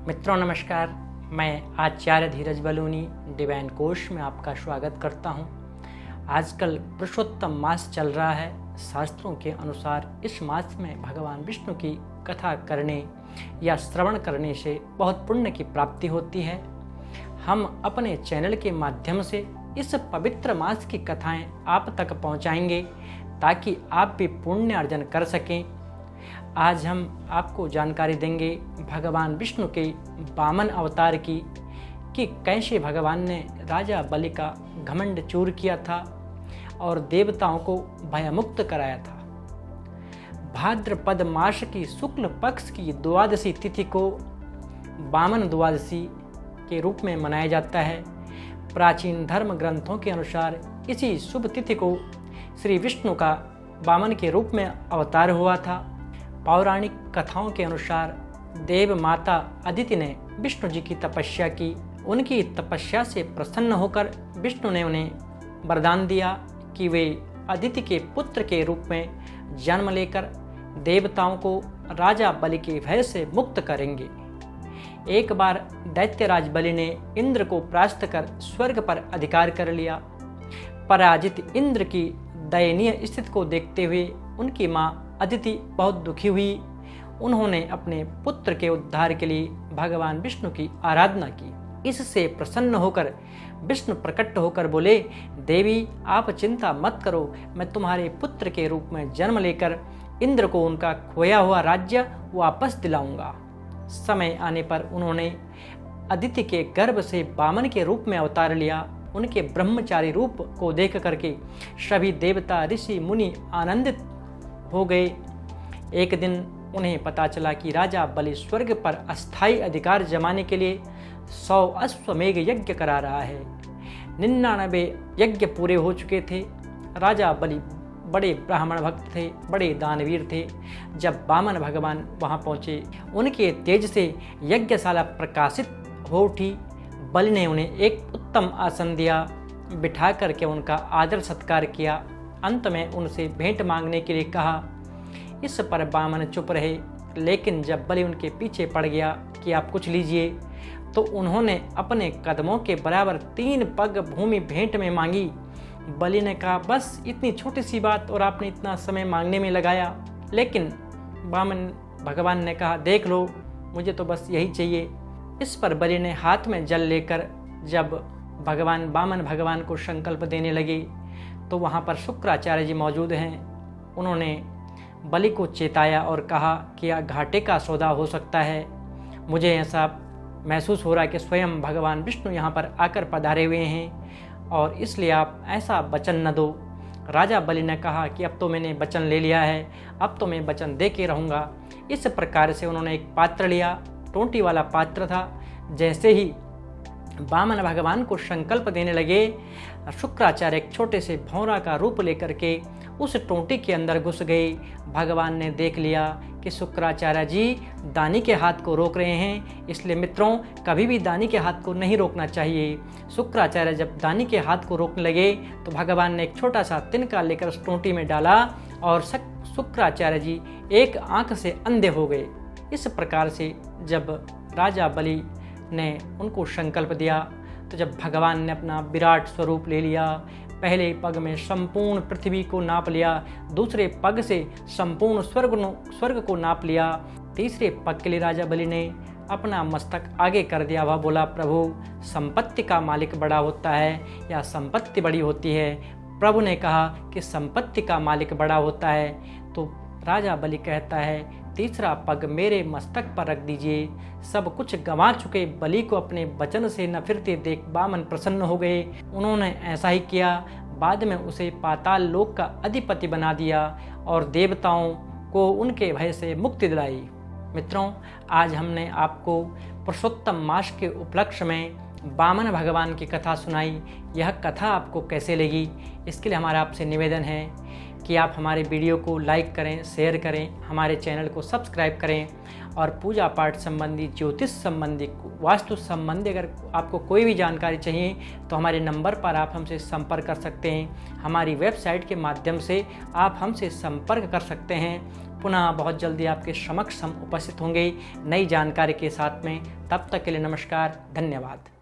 मित्रों नमस्कार, मैं आचार्य धीरज बलूनी डिवाइन कोश में आपका स्वागत करता हूं। आजकल पुरुषोत्तम मास चल रहा है। शास्त्रों के अनुसार इस मास में भगवान विष्णु की कथा करने या श्रवण करने से बहुत पुण्य की प्राप्ति होती है। हम अपने चैनल के माध्यम से इस पवित्र मास की कथाएं आप तक पहुंचाएंगे ताकि आप भी पुण्य अर्जन कर सकें। आज हम आपको जानकारी देंगे भगवान विष्णु के वामन अवतार की कि कैसे भगवान ने राजा बलि का घमंड चूर किया था और देवताओं को भयमुक्त कराया था। भाद्रपद मास की शुक्ल पक्ष की द्वादशी तिथि को वामन द्वादशी के रूप में मनाया जाता है। प्राचीन धर्म ग्रंथों के अनुसार इसी शुभ तिथि को श्री विष्णु का वामन के रूप में अवतार हुआ था। पौराणिक कथाओं के अनुसार देव माता अदिति ने विष्णु जी की तपस्या की। उनकी तपस्या से प्रसन्न होकर विष्णु ने उन्हें वरदान दिया कि वे अदिति के पुत्र के रूप में जन्म लेकर देवताओं को राजा बलि के भय से मुक्त करेंगे। एक बार दैत्यराज बलि ने इंद्र को परास्त कर स्वर्ग पर अधिकार कर लिया। पराजित इंद्र की दयनीय स्थिति को देखते हुए उनकी मां अदिति बहुत दुखी हुई। उन्होंने अपने पुत्र के उद्धार के लिए भगवान विष्णु की आराधना की। इससे प्रसन्न होकर विष्णु प्रकट होकर बोले, देवी आप चिंता मत करो, मैं तुम्हारे पुत्र के रूप में जन्म लेकर इंद्र को उनका खोया हुआ राज्य वापस दिलाऊंगा। समय आने पर उन्होंने अदिति के गर्भ से वामन के रूप में अवतार लिया। उनके ब्रह्मचारी रूप को देख करके सभी देवता ऋषि मुनि आनंदित हो गए। एक दिन उन्हें पता चला कि राजा बलि स्वर्ग पर अस्थायी अधिकार जमाने के लिए 100 अश्वमेघ यज्ञ करा रहा है। 99 यज्ञ पूरे हो चुके थे। राजा बलि बड़े ब्राह्मण भक्त थे, बड़े दानवीर थे। जब वामन भगवान वहां पहुंचे, उनके तेज से यज्ञशाला प्रकाशित हो उठी। बलि ने उन्हें एक उत्तम आसन दिया, बिठा करके उनका आदर सत्कार किया। अंत में उनसे भेंट मांगने के लिए कहा। इस पर वामन चुप रहे, लेकिन जब बलि उनके पीछे पड़ गया कि आप कुछ लीजिए, तो उन्होंने अपने कदमों के बराबर 3 पग भूमि भेंट में मांगी। बलि ने कहा, बस इतनी छोटी सी बात और आपने इतना समय मांगने में लगाया। लेकिन वामन भगवान ने कहा, देख लो, मुझे तो बस यही चाहिए। इस पर बलि ने हाथ में जल लेकर जब वामन भगवान को संकल्प देने लगे, तो वहाँ पर शुक्राचार्य जी मौजूद हैं। उन्होंने बलि को चेताया और कहा कि यह घाटे का सौदा हो सकता है। मुझे ऐसा महसूस हो रहा है कि स्वयं भगवान विष्णु यहाँ पर आकर पधारे हुए हैं और इसलिए आप ऐसा वचन न दो। राजा बलि ने कहा कि अब तो मैंने वचन ले लिया है, अब तो मैं वचन दे के रहूँगा। इस प्रकार से उन्होंने एक पात्र लिया, टोंटी वाला पात्र था। जैसे ही वामन भगवान को संकल्प देने लगे, शुक्राचार्य एक छोटे से भौरा का रूप लेकर के उस टोंटी के अंदर घुस गए। भगवान ने देख लिया कि शुक्राचार्य जी दानी के हाथ को रोक रहे हैं, इसलिए मित्रों कभी भी दानी के हाथ को नहीं रोकना चाहिए। शुक्राचार्य जब दानी के हाथ को रोकने लगे तो भगवान ने एक छोटा सा तिनका लेकर उस टोंटी में डाला और शुक्राचार्य जी एक आंख से अंधे हो गए। इस प्रकार से जब राजा बलि ने उनको संकल्प दिया, तो जब भगवान ने अपना विराट स्वरूप ले लिया, पहले पग में संपूर्ण पृथ्वी को नाप लिया, दूसरे पग से संपूर्ण स्वर्ग को नाप लिया, तीसरे पग के लिए राजा बलि ने अपना मस्तक आगे कर दिया। वह बोला, प्रभु संपत्ति का मालिक बड़ा होता है या संपत्ति बड़ी होती है? प्रभु ने कहा कि संपत्ति का मालिक बड़ा होता है। तो राजा बलि कहता है, तीसरा पग मेरे मस्तक पर रख दीजिए। सब कुछ गंवा चुके बलि को अपने वचन से न फिरते देख वामन प्रसन्न हो गए। उन्होंने ऐसा ही किया। बाद में उसे पाताल लोक का अधिपति बना दिया और देवताओं को उनके भय से मुक्ति दिलाई। मित्रों, आज हमने आपको पुरुषोत्तम मास के उपलक्ष्य में वामन भगवान की कथा सुनाई। यह कथा आपको कैसे लगी, इसके लिए हमारा आपसे निवेदन है कि आप हमारे वीडियो को लाइक करें, शेयर करें, हमारे चैनल को सब्सक्राइब करें और पूजा पाठ संबंधी, ज्योतिष संबंधी, वास्तु संबंधी अगर आपको कोई भी जानकारी चाहिए तो हमारे नंबर पर आप हमसे संपर्क कर सकते हैं। हमारी वेबसाइट के माध्यम से आप हमसे संपर्क कर सकते हैं। पुनः बहुत जल्दी आपके समक्ष हम उपस्थित होंगे नई जानकारी के साथ में। तब तक के लिए नमस्कार, धन्यवाद।